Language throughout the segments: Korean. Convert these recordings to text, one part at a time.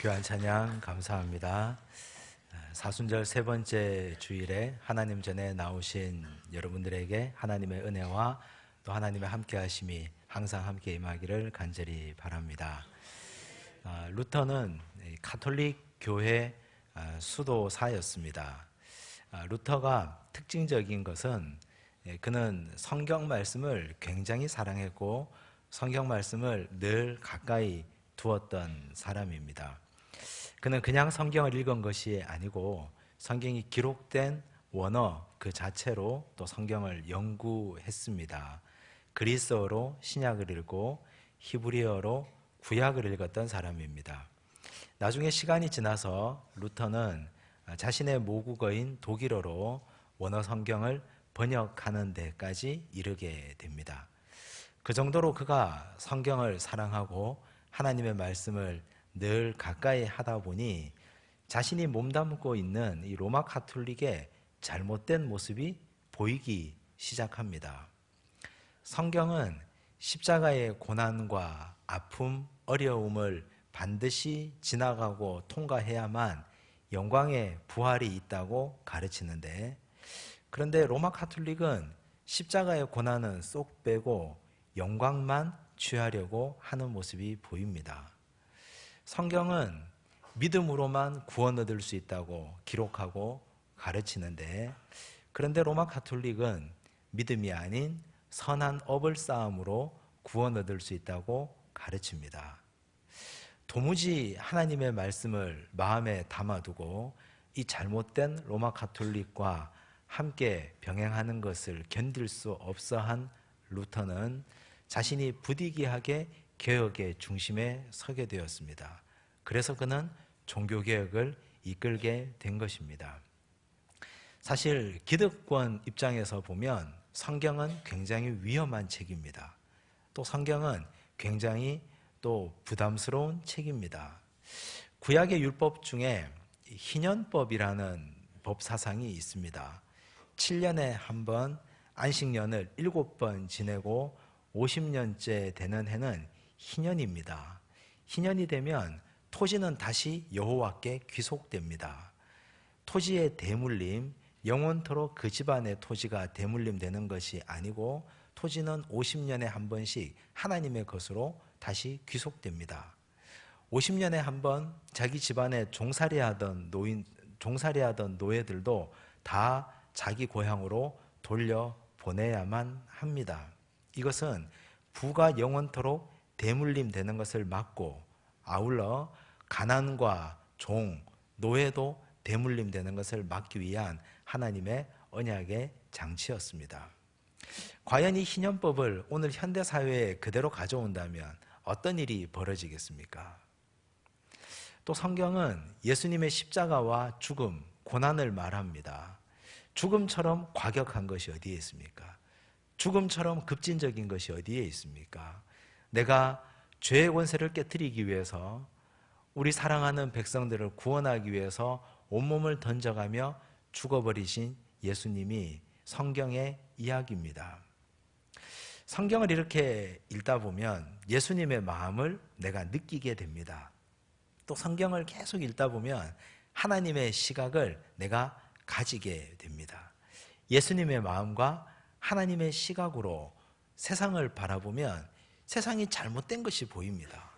귀한 찬양 감사합니다. 사순절 세 번째 주일에 하나님 전에 나오신 여러분들에게 하나님의 은혜와 또 하나님의 함께 하심이 항상 함께 임하기를 간절히 바랍니다. 루터는 가톨릭 교회 수도사였습니다. 루터가 특징적인 것은 그는 성경 말씀을 굉장히 사랑했고 성경 말씀을 늘 가까이 두었던 사람입니다. 그는 그냥 성경을 읽은 것이 아니고 성경이 기록된 원어 그 자체로 또 성경을 연구했습니다. 그리스어로 신약을 읽고 히브리어로 구약을 읽었던 사람입니다. 나중에 시간이 지나서 루터는 자신의 모국어인 독일어로 원어 성경을 번역하는 데까지 이르게 됩니다. 그 정도로 그가 성경을 사랑하고 하나님의 말씀을 늘 가까이 하다 보니 자신이 몸담고 있는 이 로마 가톨릭의 잘못된 모습이 보이기 시작합니다. 성경은 십자가의 고난과 아픔, 어려움을 반드시 지나가고 통과해야만 영광의 부활이 있다고 가르치는데, 그런데 로마 가톨릭은 십자가의 고난은 쏙 빼고 영광만 취하려고 하는 모습이 보입니다. 성경은 믿음으로만 구원 얻을 수 있다고 기록하고 가르치는데, 그런데 로마 가톨릭은 믿음이 아닌 선한 업을 쌓음으로 구원 얻을 수 있다고 가르칩니다. 도무지 하나님의 말씀을 마음에 담아두고 이 잘못된 로마 가톨릭과 함께 병행하는 것을 견딜 수 없어한 루터는 자신이 부득이하게 개혁의 중심에 서게 되었습니다. 그래서 그는 종교개혁을 이끌게 된 것입니다. 사실 기득권 입장에서 보면 성경은 굉장히 위험한 책입니다. 또 성경은 굉장히 또 부담스러운 책입니다. 구약의 율법 중에 희년법이라는 법 사상이 있습니다. 7년에 한 번 안식년을 7번 지내고 50년째 되는 해는 희년입니다. 희년이 되면 토지는 다시 여호와께 귀속됩니다. 토지의 대물림, 영원토록 그 집안의 토지가 대물림 되는 것이 아니고 토지는 50년에 한 번씩 하나님의 것으로 다시 귀속됩니다. 50년에 한 번 자기 집안에 종살이하던 노예들도 다 자기 고향으로 돌려보내야만 합니다. 이것은 부가 영원토록 대물림 되는 것을 막고 아울러 가난과 종, 노예도 대물림 되는 것을 막기 위한 하나님의 언약의 장치였습니다. 과연 이 희년법을 오늘 현대사회에 그대로 가져온다면 어떤 일이 벌어지겠습니까? 또 성경은 예수님의 십자가와 죽음, 고난을 말합니다. 죽음처럼 과격한 것이 어디에 있습니까? 죽음처럼 급진적인 것이 어디에 있습니까? 내가 죄의 권세를 깨뜨리기 위해서 우리 사랑하는 백성들을 구원하기 위해서 온몸을 던져가며 죽어버리신 예수님이 성경의 이야기입니다. 성경을 이렇게 읽다 보면 예수님의 마음을 내가 느끼게 됩니다. 또 성경을 계속 읽다 보면 하나님의 시각을 내가 가지게 됩니다. 예수님의 마음과 하나님의 시각으로 세상을 바라보면 세상이 잘못된 것이 보입니다.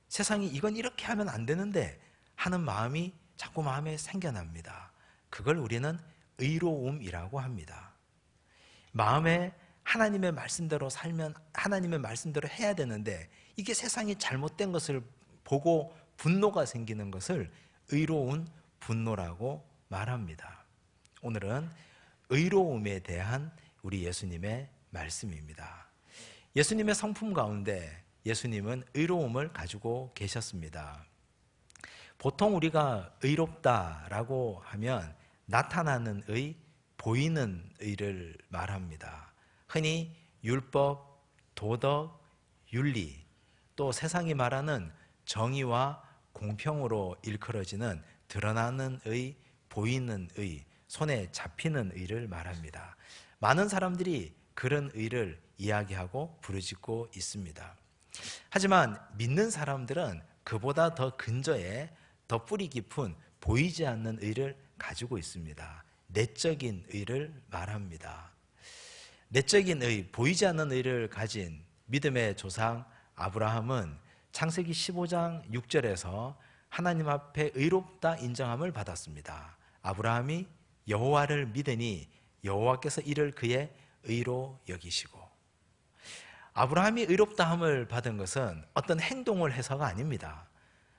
세상이 이건 이렇게 하면 안 되는데 하는 마음이 자꾸 마음에 생겨납니다. 그걸 우리는 의로움이라고 합니다. 마음에 하나님의 말씀대로 살면 하나님의 말씀대로 해야 되는데 이게 세상이 잘못된 것을 보고 분노가 생기는 것을 의로운 분노라고 말합니다. 오늘은 의로움에 대한 우리 예수님의 말씀입니다. 예수님의 성품 가운데 예수님은 의로움을 가지고 계셨습니다. 보통 우리가 의롭다라고 하면 나타나는 의, 보이는 의를 말합니다. 흔히 율법, 도덕, 윤리, 또 세상이 말하는 정의와 공평으로 일컬어지는 드러나는 의, 보이는 의, 손에 잡히는 의를 말합니다. 많은 사람들이 그런 의를 이야기하고 부르짖고 있습니다. 하지만 믿는 사람들은 그보다 더 근저에 더 뿌리 깊은 보이지 않는 의를 가지고 있습니다. 내적인 의를 말합니다. 내적인 의, 보이지 않는 의를 가진 믿음의 조상 아브라함은 창세기 15장 6절에서 하나님 앞에 의롭다 인정함을 받았습니다. 아브라함이 여호와를 믿으니 여호와께서 이를 그의 의로 여기시고, 아브라함이 의롭다함을 받은 것은 어떤 행동을 해서가 아닙니다.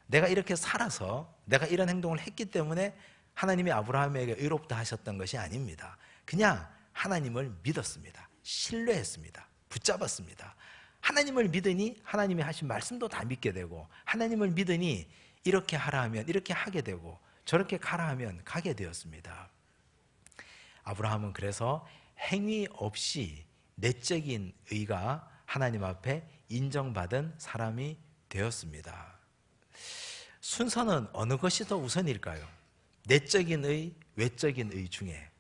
내가 이렇게 살아서 내가 이런 행동을 했기 때문에 하나님이 아브라함에게 의롭다 하셨던 것이 아닙니다. 그냥 하나님을 믿었습니다. 신뢰했습니다. 붙잡았습니다. 하나님을 믿으니 하나님이 하신 말씀도 다 믿게 되고, 하나님을 믿으니 이렇게 하라 하면 이렇게 하게 되고, 저렇게 가라 하면 가게 되었습니다. 아브라함은 그래서 행위 없이 내적인 의가 하나님 앞에 인정받은 사람이 되었습니다. 순서는 어느 것이 더 우선일까요? 내적인 의, 외적인 의 중에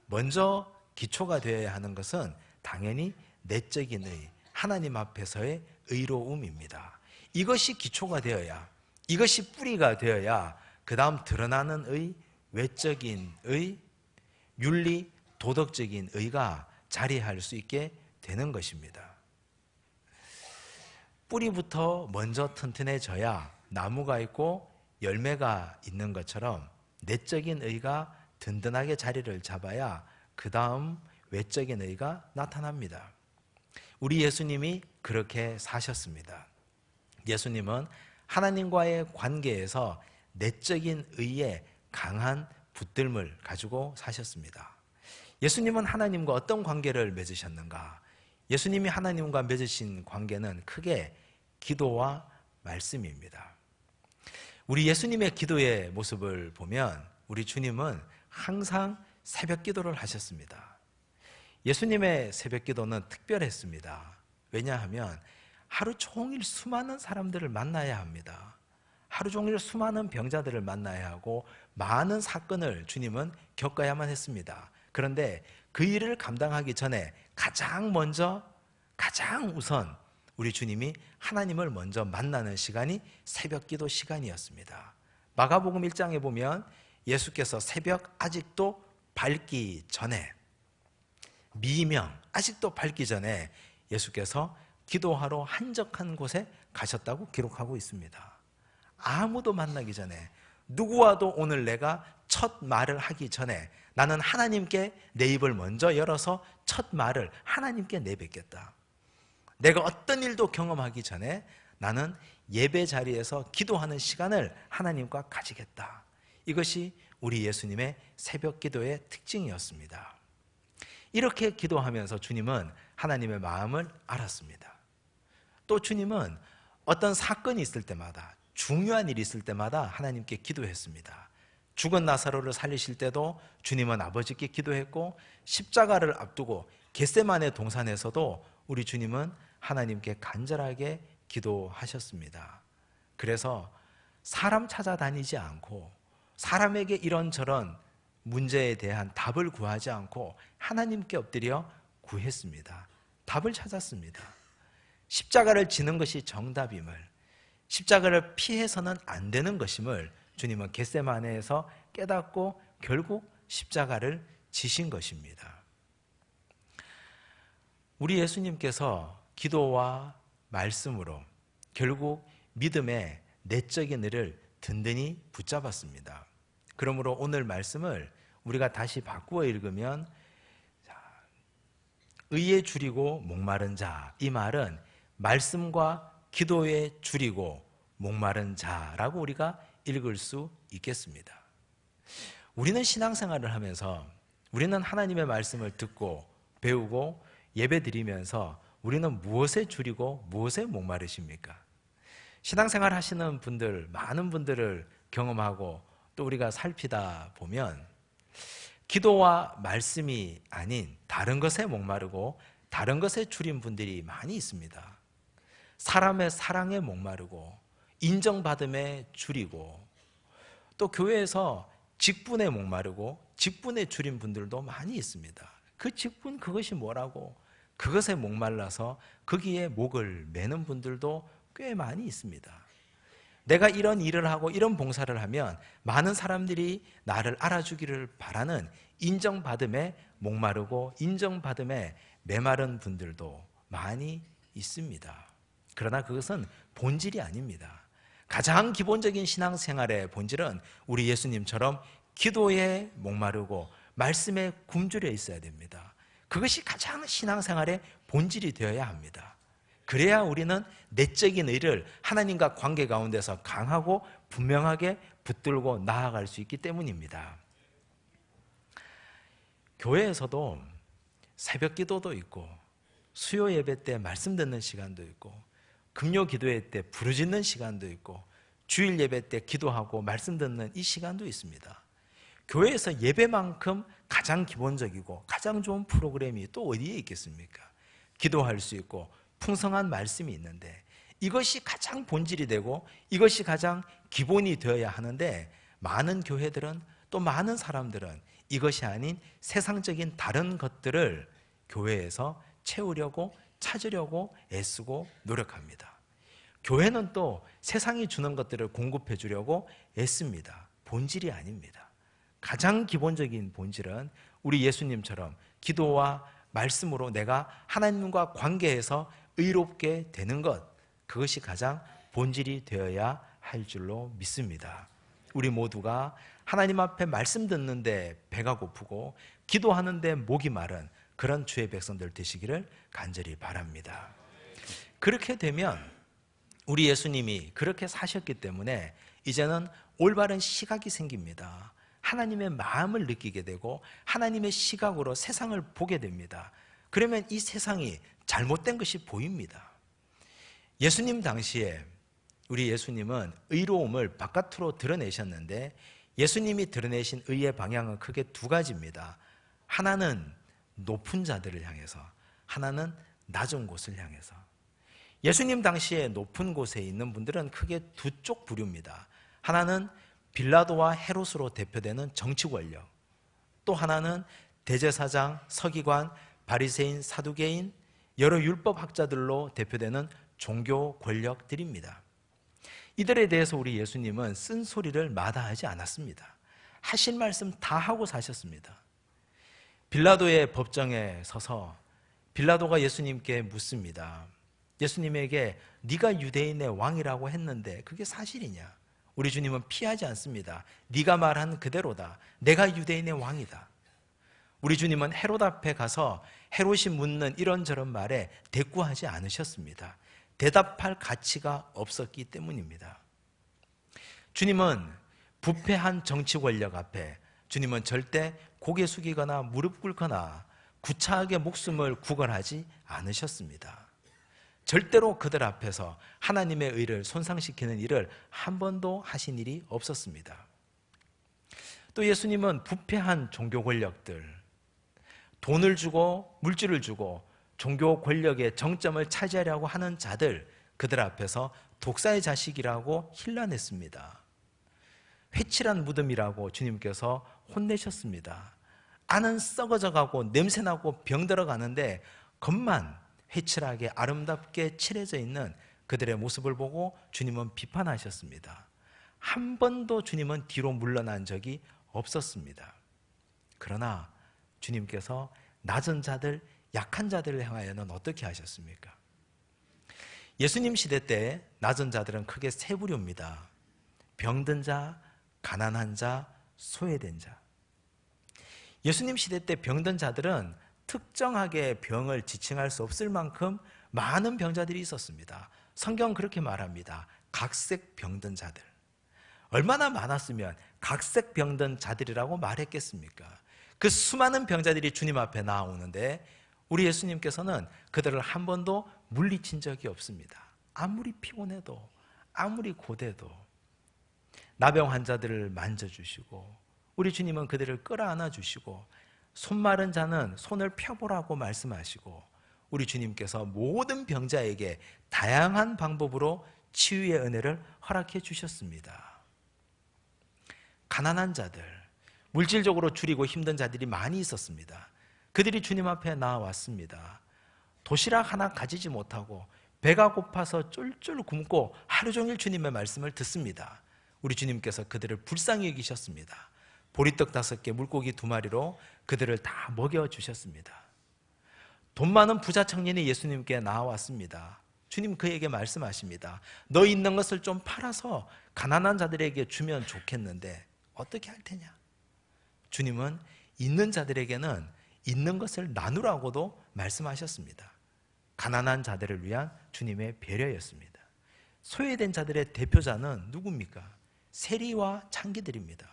먼저 기초가 되어야 하는 것은 당연히 내적인 의, 하나님 앞에서의 의로움입니다. 이것이 기초가 되어야, 이것이 뿌리가 되어야 그 다음 드러나는 의, 외적인 의, 윤리, 도덕적인 의가 자리할 수 있게 되는 것입니다. 뿌리부터 먼저 튼튼해져야 나무가 있고 열매가 있는 것처럼 내적인 의가 든든하게 자리를 잡아야 그 다음 외적인 의가 나타납니다. 우리 예수님이 그렇게 사셨습니다. 예수님은 하나님과의 관계에서 내적인 의에 강한 붙들림을 가지고 사셨습니다. 예수님은 하나님과 어떤 관계를 맺으셨는가? 예수님이 하나님과 맺으신 관계는 크게 기도와 말씀입니다. 우리 예수님의 기도의 모습을 보면 우리 주님은 항상 새벽 기도를 하셨습니다. 예수님의 새벽 기도는 특별했습니다. 왜냐하면 하루 종일 수많은 사람들을 만나야 합니다. 하루 종일 수많은 병자들을 만나야 하고 많은 사건을 주님은 겪어야만 했습니다. 그런데 그 일을 감당하기 전에 가장 우선 우리 주님이 하나님을 먼저 만나는 시간이 새벽 기도 시간이었습니다. 마가복음 1장에 보면 예수께서 새벽 아직도 밝기 전에, 미명 아직도 밝기 전에 예수께서 기도하러 한적한 곳에 가셨다고 기록하고 있습니다. 아무도 만나기 전에, 누구와도 오늘 내가 첫 말을 하기 전에 나는 하나님께 내 입을 먼저 열어서 첫 말을 하나님께 내뱉겠다. 내가 어떤 일도 경험하기 전에 나는 예배 자리에서 기도하는 시간을 하나님과 가지겠다. 이것이 우리 예수님의 새벽 기도의 특징이었습니다. 이렇게 기도하면서 주님은 하나님의 마음을 알았습니다. 또 주님은 어떤 사건이 있을 때마다, 중요한 일이 있을 때마다 하나님께 기도했습니다. 죽은 나사로를 살리실 때도 주님은 아버지께 기도했고, 십자가를 앞두고 겟세마네 동산에서도 우리 주님은 하나님께 간절하게 기도하셨습니다. 그래서 사람 찾아다니지 않고 사람에게 이런저런 문제에 대한 답을 구하지 않고 하나님께 엎드려 구했습니다. 답을 찾았습니다. 십자가를 지는 것이 정답임을, 십자가를 피해서는 안 되는 것임을 주님은 겟세마네에서 깨닫고 결국 십자가를 지신 것입니다. 우리 예수님께서 기도와 말씀으로 결국 믿음의 내적인 의를 든든히 붙잡았습니다. 그러므로 오늘 말씀을 우리가 다시 바꾸어 읽으면, 의에 줄이고 목마른 자, 이 말은 말씀과 기도에 줄이고 목마른 자라고 우리가 읽을 수 있겠습니다. 우리는 신앙생활을 하면서 우리는 하나님의 말씀을 듣고 배우고 예배드리면서 우리는 무엇에 줄이고 무엇에 목마르십니까? 신앙생활 하시는 분들, 많은 분들을 경험하고 또 우리가 살피다 보면 기도와 말씀이 아닌 다른 것에 목마르고 다른 것에 줄인 분들이 많이 있습니다. 사람의 사랑에 목마르고 인정받음에 줄이고, 또 교회에서 직분에 목마르고 직분에 줄인 분들도 많이 있습니다. 그 직분, 그것이 뭐라고 그것에 목말라서 거기에 목을 매는 분들도 꽤 많이 있습니다. 내가 이런 일을 하고 이런 봉사를 하면 많은 사람들이 나를 알아주기를 바라는 인정받음에 목마르고 인정받음에 메마른 분들도 많이 있습니다. 그러나 그것은 본질이 아닙니다. 가장 기본적인 신앙생활의 본질은 우리 예수님처럼 기도에 목마르고 말씀에 굶주려 있어야 됩니다. 그것이 가장 신앙생활의 본질이 되어야 합니다. 그래야 우리는 내적인 의를 하나님과 관계 가운데서 강하고 분명하게 붙들고 나아갈 수 있기 때문입니다. 교회에서도 새벽 기도도 있고 수요 예배 때 말씀 듣는 시간도 있고 금요 기도회 때 부르짖는 시간도 있고 주일 예배 때 기도하고 말씀 듣는 이 시간도 있습니다. 교회에서 예배만큼 가장 기본적이고 가장 좋은 프로그램이 또 어디에 있겠습니까? 기도할 수 있고 풍성한 말씀이 있는데 이것이 가장 본질이 되고 이것이 가장 기본이 되어야 하는데 많은 교회들은 또 많은 사람들은 이것이 아닌 세상적인 다른 것들을 교회에서 채우려고 찾으려고 애쓰고 노력합니다. 교회는 또 세상이 주는 것들을 공급해 주려고 애씁니다. 본질이 아닙니다. 가장 기본적인 본질은 우리 예수님처럼 기도와 말씀으로 내가 하나님과 관계해서 의롭게 되는 것, 그것이 가장 본질이 되어야 할 줄로 믿습니다. 우리 모두가 하나님 앞에 말씀 듣는데 배가 고프고 기도하는데 목이 마른 그런 주의 백성들 되시기를 간절히 바랍니다. 그렇게 되면 우리 예수님이 그렇게 사셨기 때문에 이제는 올바른 시각이 생깁니다. 하나님의 마음을 느끼게 되고 하나님의 시각으로 세상을 보게 됩니다. 그러면 이 세상이 잘못된 것이 보입니다. 예수님 당시에 우리 예수님은 의로움을 바깥으로 드러내셨는데 예수님이 드러내신 의의 방향은 크게 두 가지입니다. 하나는 높은 자들을 향해서, 하나는 낮은 곳을 향해서. 예수님 당시에 높은 곳에 있는 분들은 크게 두 쪽 부류입니다. 하나는 빌라도와 헤롯으로 대표되는 정치 권력, 또 하나는 대제사장, 서기관, 바리새인, 사두개인, 여러 율법학자들로 대표되는 종교 권력들입니다. 이들에 대해서 우리 예수님은 쓴소리를 마다하지 않았습니다. 하신 말씀 다 하고 사셨습니다. 빌라도의 법정에 서서 빌라도가 예수님께 묻습니다. 예수님에게 네가 유대인의 왕이라고 했는데 그게 사실이냐? 우리 주님은 피하지 않습니다. 네가 말한 그대로다. 내가 유대인의 왕이다. 우리 주님은 헤롯 앞에 가서 헤롯이 묻는 이런저런 말에 대꾸하지 않으셨습니다. 대답할 가치가 없었기 때문입니다. 주님은 부패한 정치 권력 앞에 주님은 절대 고개 숙이거나 무릎 꿇거나 구차하게 목숨을 구걸하지 않으셨습니다. 절대로 그들 앞에서 하나님의 의를 손상시키는 일을 한 번도 하신 일이 없었습니다. 또 예수님은 부패한 종교 권력들, 돈을 주고 물질을 주고 종교 권력의 정점을 차지하려고 하는 자들, 그들 앞에서 독사의 자식이라고 힐난했습니다. 회칠한 무덤이라고 주님께서 혼내셨습니다. 안은 썩어져가고 냄새나고 병들어 가는데 겉만 회칠하게 아름답게 칠해져 있는 그들의 모습을 보고 주님은 비판하셨습니다. 한 번도 주님은 뒤로 물러난 적이 없었습니다. 그러나 주님께서 낮은 자들, 약한 자들을 향하여는 어떻게 하셨습니까? 예수님 시대 때 낮은 자들은 크게 세 부류입니다. 병든 자, 가난한 자, 소외된 자. 예수님 시대 때 병든 자들은 특정하게 병을 지칭할 수 없을 만큼 많은 병자들이 있었습니다. 성경은 그렇게 말합니다. 각색 병든 자들. 얼마나 많았으면 각색 병든 자들이라고 말했겠습니까? 그 수많은 병자들이 주님 앞에 나오는데 우리 예수님께서는 그들을 한 번도 물리친 적이 없습니다. 아무리 피곤해도 아무리 고대도 나병 환자들을 만져주시고 우리 주님은 그들을 끌어안아 주시고 손 마른 자는 손을 펴보라고 말씀하시고 우리 주님께서 모든 병자에게 다양한 방법으로 치유의 은혜를 허락해 주셨습니다. 가난한 자들, 물질적으로 줄이고 힘든 자들이 많이 있었습니다. 그들이 주님 앞에 나와왔습니다. 도시락 하나 가지지 못하고 배가 고파서 쫄쫄 굶고 하루 종일 주님의 말씀을 듣습니다. 우리 주님께서 그들을 불쌍히 여기셨습니다. 보리떡 5개, 물고기 2마리로 그들을 다 먹여주셨습니다. 돈 많은 부자 청년이 예수님께 나와왔습니다. 주님 그에게 말씀하십니다. 너 있는 것을 좀 팔아서 가난한 자들에게 주면 좋겠는데 어떻게 할 테냐? 주님은 있는 자들에게는 있는 것을 나누라고도 말씀하셨습니다. 가난한 자들을 위한 주님의 배려였습니다. 소외된 자들의 대표자는 누굽니까? 세리와 창기들입니다.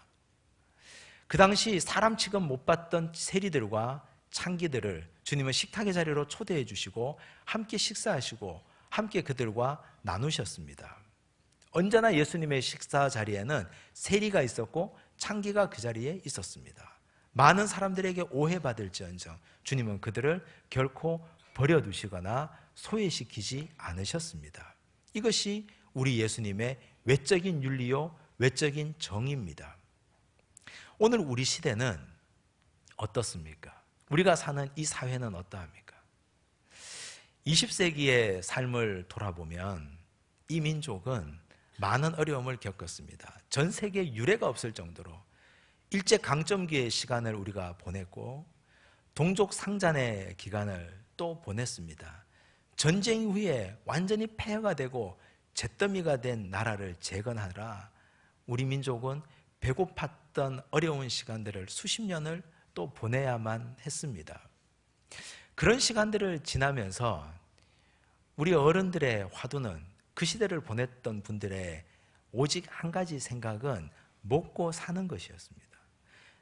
그 당시 사람 취급 못 받던 세리들과 창기들을 주님은 식탁의 자리로 초대해 주시고 함께 식사하시고 함께 그들과 나누셨습니다. 언제나 예수님의 식사 자리에는 세리가 있었고 창기가 그 자리에 있었습니다. 많은 사람들에게 오해받을지언정 주님은 그들을 결코 버려두시거나 소외시키지 않으셨습니다. 이것이 우리 예수님의 외적인 윤리요 외적인 정의입니다. 오늘 우리 시대는 어떻습니까? 우리가 사는 이 사회는 어떠합니까? 20세기의 삶을 돌아보면 이 민족은 많은 어려움을 겪었습니다. 전 세계에 유례가 없을 정도로 일제강점기의 시간을 우리가 보냈고 동족 상잔의 기간을 또 보냈습니다. 전쟁 이후에 완전히 폐허가 되고 잿더미가 된 나라를 재건하라 우리 민족은 배고팠던 어려운 시간들을 수십 년을 또 보내야만 했습니다. 그런 시간들을 지나면서 우리 어른들의 화두는 그 시대를 보냈던 분들의 오직 한 가지 생각은 먹고 사는 것이었습니다.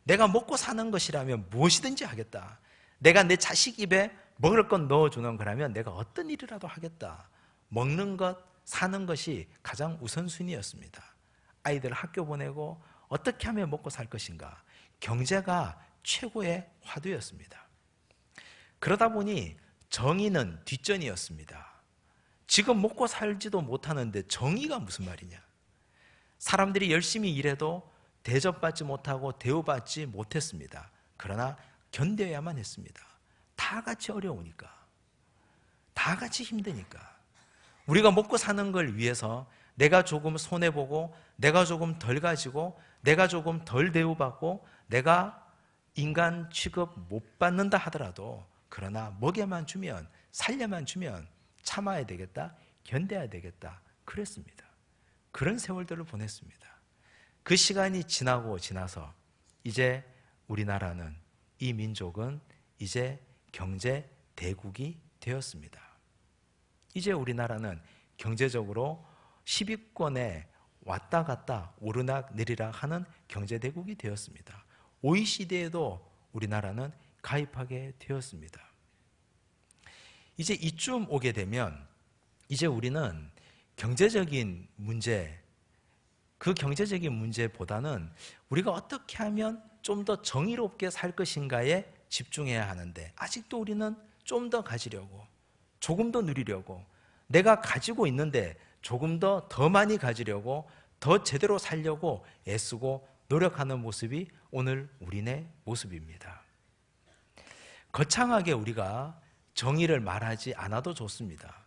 내가 먹고 사는 것이라면 무엇이든지 하겠다. 내가 내 자식 입에 먹을 것 넣어주는 거라면 내가 어떤 일이라도 하겠다. 먹는 것, 사는 것이 가장 우선순위였습니다. 아이들 학교 보내고 어떻게 하면 먹고 살 것인가. 경제가 최고의 화두였습니다. 그러다 보니 정의는 뒷전이었습니다. 지금 먹고 살지도 못하는데 정의가 무슨 말이냐. 사람들이 열심히 일해도 대접받지 못하고 대우받지 못했습니다. 그러나 견뎌야만 했습니다. 다 같이 어려우니까, 다 같이 힘드니까. 우리가 먹고 사는 걸 위해서 내가 조금 손해보고 내가 조금 덜 가지고 내가 조금 덜 대우받고 내가 인간 취급 못 받는다 하더라도 그러나 먹여만 주면 살려만 주면 참아야 되겠다, 견뎌야 되겠다 그랬습니다. 그런 세월들을 보냈습니다. 그 시간이 지나서 이제 우리나라는, 이 민족은 이제 경제 대국이 되었습니다. 이제 우리나라는 경제적으로 10위권에 왔다 갔다 오르락 내리락 하는 경제 대국이 되었습니다. OECD에도 우리나라는 가입하게 되었습니다. 이제 이쯤 오게 되면 이제 우리는 경제적인 문제, 그 경제적인 문제보다는 우리가 어떻게 하면 좀 더 정의롭게 살 것인가에 집중해야 하는데 아직도 우리는 좀 더 가지려고, 조금 더 누리려고, 내가 가지고 있는데 조금 더 많이 가지려고, 더 제대로 살려고 애쓰고 노력하는 모습이 오늘 우리네 모습입니다. 거창하게 우리가 정의를 말하지 않아도 좋습니다.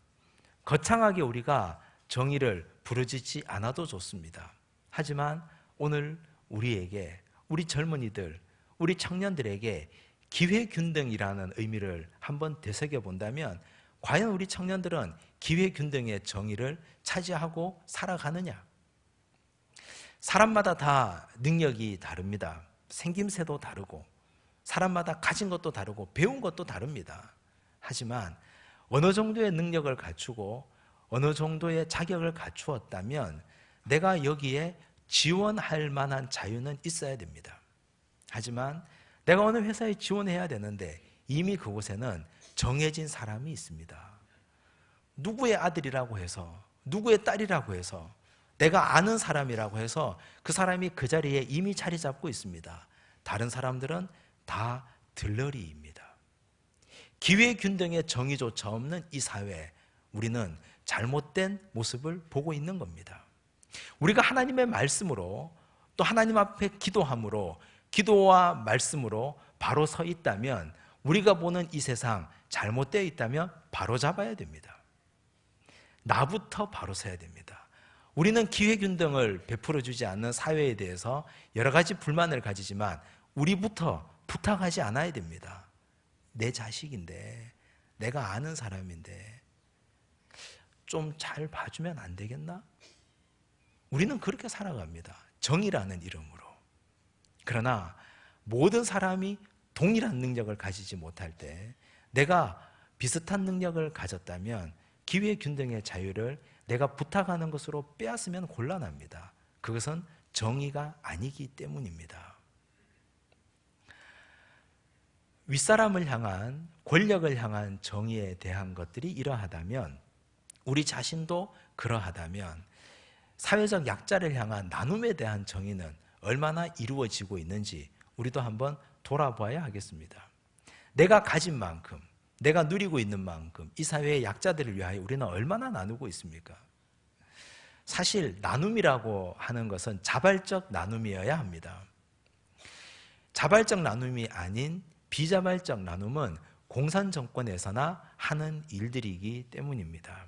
거창하게 우리가 정의를 부르짖지 않아도 좋습니다. 하지만 오늘 우리에게, 우리 젊은이들, 우리 청년들에게 기회균등이라는 의미를 한번 되새겨 본다면 과연 우리 청년들은 기회균등의 정의를 차지하고 살아가느냐? 사람마다 다 능력이 다릅니다. 생김새도 다르고 사람마다 가진 것도 다르고 배운 것도 다릅니다. 하지만 어느 정도의 능력을 갖추고 어느 정도의 자격을 갖추었다면 내가 여기에 지원할 만한 자유는 있어야 됩니다. 하지만 내가 어느 회사에 지원해야 되는데 이미 그곳에는 정해진 사람이 있습니다. 누구의 아들이라고 해서, 누구의 딸이라고 해서, 내가 아는 사람이라고 해서 그 사람이 그 자리에 이미 자리 잡고 있습니다. 다른 사람들은 다 들러리입니다. 기회균등의 정의조차 없는 이 사회에 우리는 잘못된 모습을 보고 있는 겁니다. 우리가 하나님의 말씀으로 또 하나님 앞에 기도함으로, 기도와 말씀으로 바로 서 있다면, 우리가 보는 이 세상 잘못되어 있다면 바로 잡아야 됩니다. 나부터 바로 서야 됩니다. 우리는 기회균등을 베풀어주지 않는 사회에 대해서 여러 가지 불만을 가지지만 우리부터 부탁하지 않아야 됩니다. 내 자식인데, 내가 아는 사람인데 좀 잘 봐주면 안 되겠나? 우리는 그렇게 살아갑니다. 정의라는 이름으로. 그러나 모든 사람이 동일한 능력을 가지지 못할 때 내가 비슷한 능력을 가졌다면 기회균등의 자유를 내가 부탁하는 것으로 빼앗으면 곤란합니다. 그것은 정의가 아니기 때문입니다. 윗사람을 향한, 권력을 향한 정의에 대한 것들이 이러하다면, 우리 자신도 그러하다면 사회적 약자를 향한 나눔에 대한 정의는 얼마나 이루어지고 있는지 우리도 한번 돌아봐야 하겠습니다. 내가 가진 만큼, 내가 누리고 있는 만큼 이 사회의 약자들을 위하여 우리는 얼마나 나누고 있습니까? 사실 나눔이라고 하는 것은 자발적 나눔이어야 합니다. 자발적 나눔이 아닌 비자발적 나눔은 공산정권에서나 하는 일들이기 때문입니다.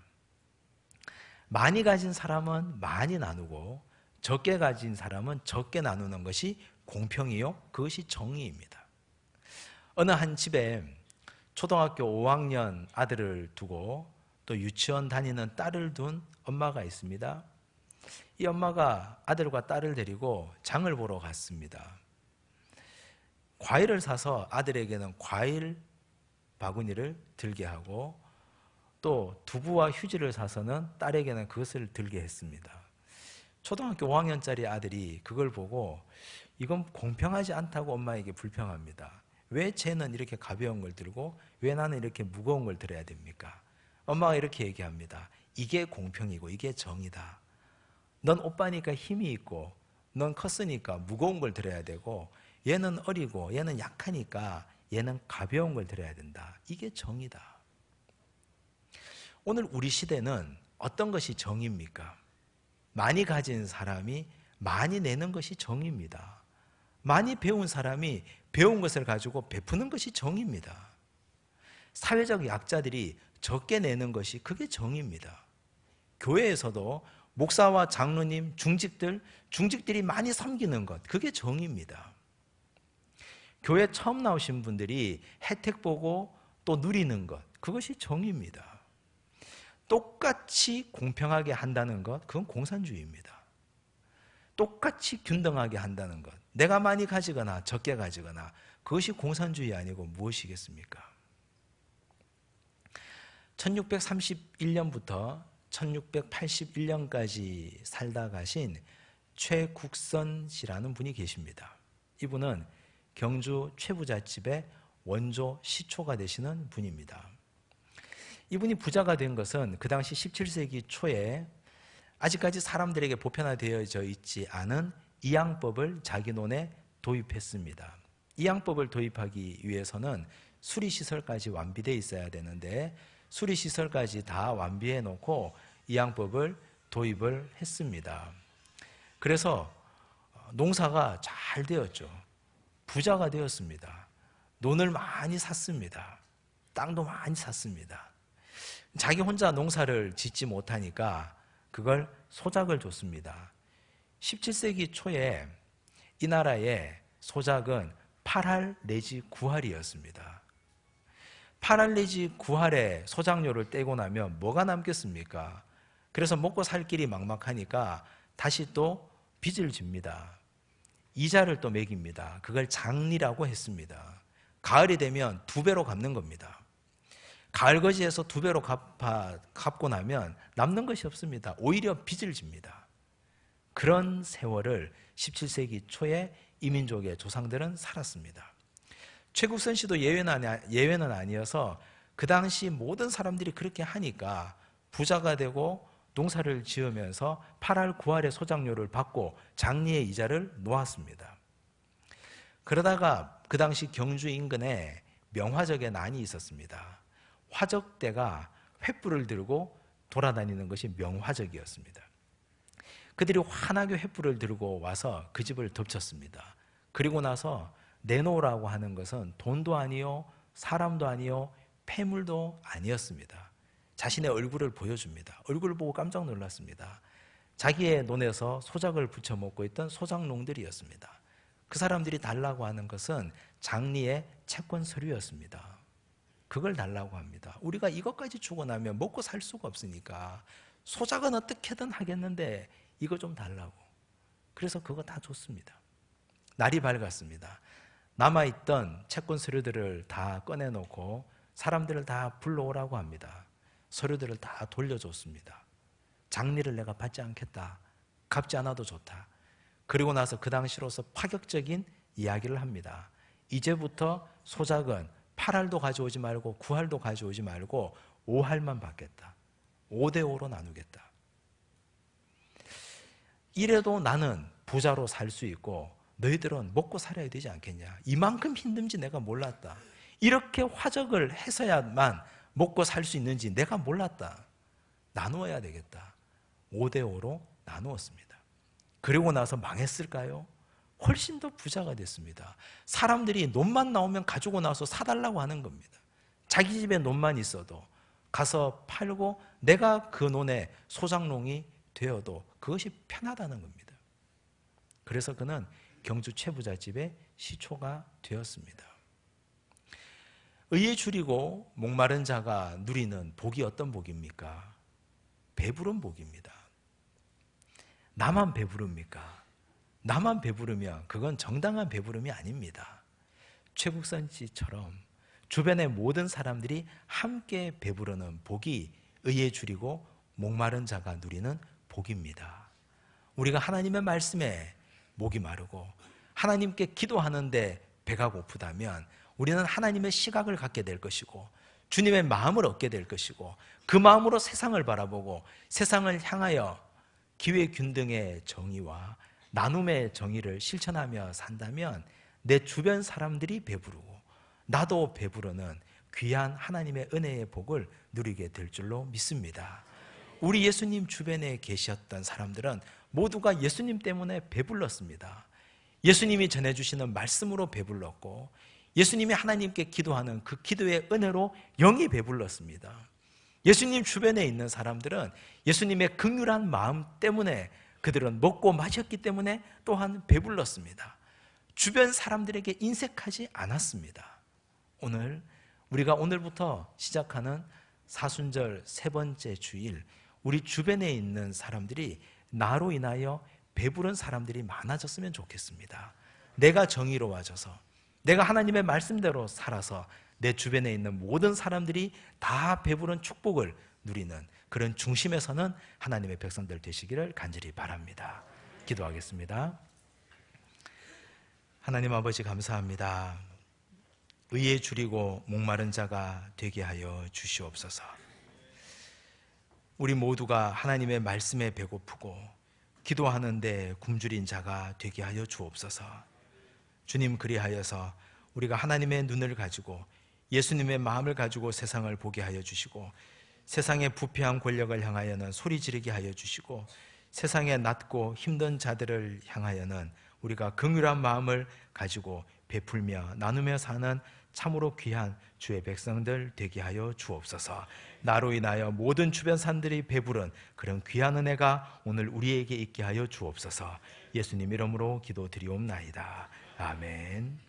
많이 가진 사람은 많이 나누고 적게 가진 사람은 적게 나누는 것이 공평이요, 그것이 정의입니다. 어느 한 집에 초등학교 5학년 아들을 두고 또 유치원 다니는 딸을 둔 엄마가 있습니다. 이 엄마가 아들과 딸을 데리고 장을 보러 갔습니다. 과일을 사서 아들에게는 과일 바구니를 들게 하고 또 두부와 휴지를 사서는 딸에게는 그것을 들게 했습니다. 초등학교 5학년짜리 아들이 그걸 보고 이건 공평하지 않다고 엄마에게 불평합니다. 왜 쟤는 이렇게 가벼운 걸 들고 왜 나는 이렇게 무거운 걸 들어야 됩니까? 엄마가 이렇게 얘기합니다. 이게 공평이고 이게 정의다. 넌 오빠니까 힘이 있고 넌 컸으니까 무거운 걸 들어야 되고 얘는 어리고 얘는 약하니까 얘는 가벼운 걸 들어야 된다. 이게 정의다. 오늘 우리 시대는 어떤 것이 정의입니까? 많이 가진 사람이 많이 내는 것이 정의입니다. 많이 배운 사람이 배운 것을 가지고 베푸는 것이 정의입니다. 사회적 약자들이 적게 내는 것이 그게 정의입니다. 교회에서도 목사와 장로님, 중직들이 많이 섬기는 것, 그게 정의입니다. 교회 처음 나오신 분들이 혜택 보고 또 누리는 것, 그것이 정의입니다. 똑같이 공평하게 한다는 것, 그건 공산주의입니다. 똑같이 균등하게 한다는 것, 내가 많이 가지거나 적게 가지거나 그것이 공산주의 아니고 무엇이겠습니까? 1631년부터 1681년까지 살다 가신 최국선 씨라는 분이 계십니다. 이분은 경주 최부잣집의 원조 시초가 되시는 분입니다. 이분이 부자가 된 것은 그 당시 17세기 초에 아직까지 사람들에게 보편화되어져 있지 않은 이양법을 자기 논에 도입했습니다. 이양법을 도입하기 위해서는 수리시설까지 완비되어 있어야 되는데 수리시설까지 다 완비해 놓고 이양법을 도입을 했습니다. 그래서 농사가 잘 되었죠. 부자가 되었습니다. 논을 많이 샀습니다. 땅도 많이 샀습니다. 자기 혼자 농사를 짓지 못하니까 그걸 소작을 줬습니다. 17세기 초에 이 나라의 소작은 8할 내지 9할이었습니다. 8할 내지 9할의 소작료를 떼고 나면 뭐가 남겠습니까? 그래서 먹고 살 길이 막막하니까 다시 또 빚을 집니다. 이자를 또 매깁니다. 그걸 장리라고 했습니다. 가을이 되면 2배로 갚는 겁니다. 가을거지에서 2배로 갚고 나면 남는 것이 없습니다. 오히려 빚을 집니다. 그런 세월을 17세기 초에 이민족의 조상들은 살았습니다. 최국선 씨도 예외는 아니어서 그 당시 모든 사람들이 그렇게 하니까 부자가 되고 농사를 지으면서 8할 9할의 소작료를 받고 장리의 이자를 놓았습니다. 그러다가 그 당시 경주 인근에 명화적의 난이 있었습니다. 화적대가 횃불을 들고 돌아다니는 것이 명화적이었습니다. 그들이 환하게 횃불을 들고 와서 그 집을 덮쳤습니다. 그리고 나서 내놓으라고 하는 것은 돈도 아니요, 사람도 아니요, 폐물도 아니었습니다. 자신의 얼굴을 보여줍니다. 얼굴을 보고 깜짝 놀랐습니다. 자기의 논에서 소작을 부쳐 먹고 있던 소작농들이었습니다. 그 사람들이 달라고 하는 것은 장리의 채권 서류였습니다. 그걸 달라고 합니다. 우리가 이것까지 주고 나면 먹고 살 수가 없으니까 소작은 어떻게든 하겠는데 이거 좀 달라고. 그래서 그거 다 줬습니다. 날이 밝았습니다. 남아있던 채권 서류들을 다 꺼내놓고 사람들을 다 불러오라고 합니다. 서류들을 다 돌려줬습니다. 장리를 내가 받지 않겠다. 갚지 않아도 좋다. 그리고 나서 그 당시로서 파격적인 이야기를 합니다. 이제부터 소작은 8할도 가져오지 말고 9할도 가져오지 말고 5할만 받겠다. 5대5로 나누겠다. 이래도 나는 부자로 살 수 있고 너희들은 먹고 살아야 되지 않겠냐. 이만큼 힘든지 내가 몰랐다. 이렇게 화적을 해서야만 먹고 살 수 있는지 내가 몰랐다. 나누어야 되겠다. 5대5로 나누었습니다. 그리고 나서 망했을까요? 훨씬 더 부자가 됐습니다. 사람들이 논만 나오면 가지고 나서 사달라고 하는 겁니다. 자기 집에 논만 있어도 가서 팔고 내가 그 논의 소작농이 되어도 그것이 편하다는 겁니다. 그래서 그는 경주 최부잣집의 시초가 되었습니다. 의에 줄이고 목마른 자가 누리는 복이 어떤 복입니까? 배부른 복입니다. 나만 배부릅니까? 나만 배부르면 그건 정당한 배부름이 아닙니다. 최국선 씨처럼 주변의 모든 사람들이 함께 배부르는 복이 의에 줄이고 목마른 자가 누리는 복입니다. 우리가 하나님의 말씀에 목이 마르고 하나님께 기도하는데 배가 고프다면 우리는 하나님의 시각을 갖게 될 것이고 주님의 마음을 얻게 될 것이고 그 마음으로 세상을 바라보고 세상을 향하여 기회균등의 정의와 나눔의 정의를 실천하며 산다면 내 주변 사람들이 배부르고 나도 배부르는 귀한 하나님의 은혜의 복을 누리게 될 줄로 믿습니다. 우리 예수님 주변에 계셨던 사람들은 모두가 예수님 때문에 배불렀습니다. 예수님이 전해주시는 말씀으로 배불렀고 예수님이 하나님께 기도하는 그 기도의 은혜로 영이 배불렀습니다. 예수님 주변에 있는 사람들은 예수님의 긍휼한 마음 때문에 그들은 먹고 마셨기 때문에 또한 배불렀습니다. 주변 사람들에게 인색하지 않았습니다. 오늘 우리가 오늘부터 시작하는 사순절 세 번째 주일, 우리 주변에 있는 사람들이 나로 인하여 배부른 사람들이 많아졌으면 좋겠습니다. 내가 정의로워져서 내가 하나님의 말씀대로 살아서 내 주변에 있는 모든 사람들이 다 배부른 축복을 누리는 그런 중심에서는 하나님의 백성들 되시기를 간절히 바랍니다. 기도하겠습니다. 하나님 아버지 감사합니다. 의에 줄이고 목마른 자가 되게 하여 주시옵소서. 우리 모두가 하나님의 말씀에 배고프고 기도하는데 굶주린 자가 되게 하여 주옵소서. 주님, 그리하여서 우리가 하나님의 눈을 가지고 예수님의 마음을 가지고 세상을 보게 하여 주시고 세상의 부패한 권력을 향하여는 소리 지르게 하여 주시고 세상에 낮고 힘든 자들을 향하여는 우리가 긍휼한 마음을 가지고 베풀며 나누며 사는 참으로 귀한 주의 백성들 되게 하여 주옵소서. 나로 인하여 모든 주변 사람들이 배부른 그런 귀한 은혜가 오늘 우리에게 있게 하여 주옵소서. 예수님 이름으로 기도드리옵나이다. 아멘.